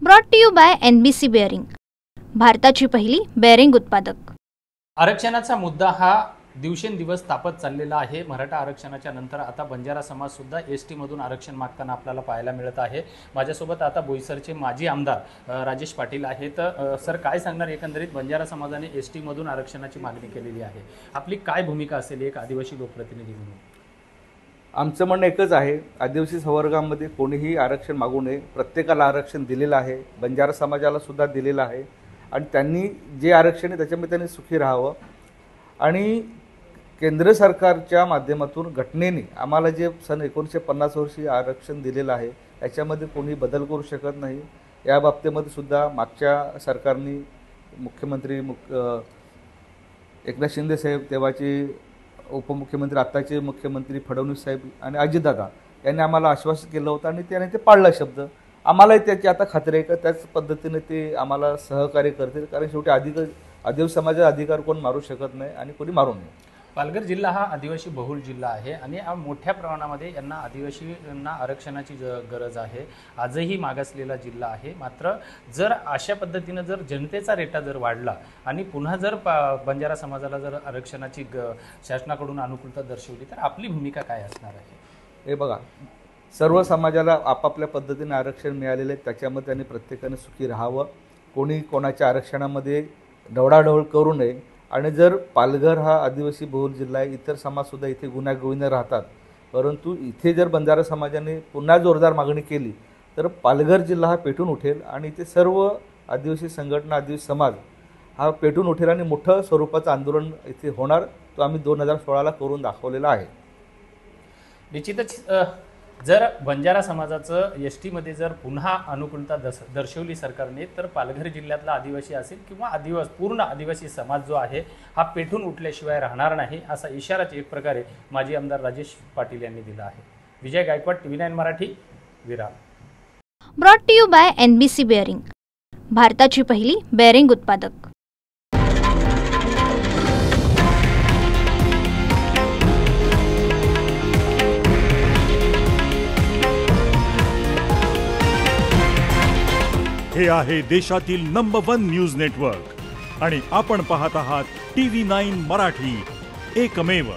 Brought to you by NBC bearing, भारताची पहिली bearing उत्पादक। आरक्षणाचा मुद्दा हा दिवसेंदिवस तापत चाललेला आहे। मराठा आरक्षणाच्या नंतर आता बंजारा समाज सुद्धा ST मधून आरक्षण मागताना आपल्याला पाहायला मिळत आहे। माझ्यासोबत आता बोईसरचे माजी आमदार राजेश पाटील आहेत। सर, काय सांगणार, एकंदरीत बंजारा समाजाने ST मधून आरक्षणाची मागणी केलेली आहे, आपली काय भूमिका असेल एक आदिवासी लोकप्रतिनिधी म्हणून? आमचं म्हणणं एकच आहे, आदिवासी संवर्गामध्ये कोणीही आरक्षण मागू नये। प्रत्येकाला आरक्षण दिलेलं आहे, बंजारा समाजाला सुद्धा दिलेलं आहे आणि त्यांनी जे आरक्षण आहे त्याच्यामध्ये त्यांनी सुखी राहावं। आणि केंद्र सरकारच्या माध्यमातून घटनेने आम्हाला जे सन 1950 वर्षी आरक्षण दिलेलं आहे याच्यामध्ये कोणी बदल करू शकत नाही। या बाबतीमध्ये सुद्धा मागच्या सरकारने मुख्यमंत्री एकनाथ शिंदे साहेब, तेव्हाचे उपमुख्यमंत्री आत्ताचे मुख्यमंत्री फडणवीस साहेब आणि अजितदादा यांनी आम्हाला आश्वासित केलं होतं आणि त्याने ते पाळला शब्द। आम्हालाही त्याची आता खात्री आहे की त्याच पद्धतीने ते आम्हाला सहकार्य करतील, कारण शेवटी आदिवासी समाजाचा अधिकार कोण मारू शकत नाही आणि कोणी मारू नये। पालघर जिल्हा हा आदिवासी बहुल जिल्हा आहे आणि मोठ्या प्रमाणामध्ये यांना आदिवासींना आरक्षणाची गरज आहे। आजही मागासलेला जिल्हा आहे। मात्र जर अशा पद्धतीने जर जनतेचा रेटा जर वाढला आणि पुन्हा जर बंजारा समाजाला जर आरक्षणाची शासनाकडून अनुकूलता दर्शवली तर आपली भूमिका काय असणार आहे? हे बघा, सर्व समाजाला आपापल्या पद्धतीने आरक्षण मिळालेले आहे, त्याच्यामध्ये त्यांनी प्रत्येकाने सुखी राहावं। कोणी कोणाच्या आरक्षणामध्ये ढवळाढवळ करू नये। आणि जर पालघर हा आदिवासी बहुल जिल्हा आहे, इतर समाजसुद्धा इथे गुण्यागोविंदाने राहतात, परंतु इथे जर बंजारा समाजाने पुन्हा जोरदार मागणी केली तर पालघर जिल्हा हा पेटून उठेल आणि इथे सर्व आदिवासी संघटना, आदिवासी समाज हा पेटून उठेल आणि मोठं स्वरूपाचं आंदोलन इथे होणार। तो आम्ही 2016ला करून दाखवलेला आहे। निश्चितच जर बंजारा समाजाचं ST मध्ये जर पुन्हा अनुकूलता दर्शवली सरकारने तर पालघर जिल्ह्यातला आदिवासी असेल किंवा पूर्ण आदिवासी समाज जो आहे हा पेटून उठल्याशिवाय राहणार नाही, असा इशाराच एक प्रकारे माजी आमदार राजेश पाटील यांनी दिला आहे। Vijay Gaikwad, TV9 Marathi, Virar. Brought to you by NBC bearing, भारताची पहिली बेअरिंग उत्पादक। हे आहे देशातील नंबर 1 न्यूज नेटवर्क आणि आपण पाहत आहात TV9 मराठी, एकमेव।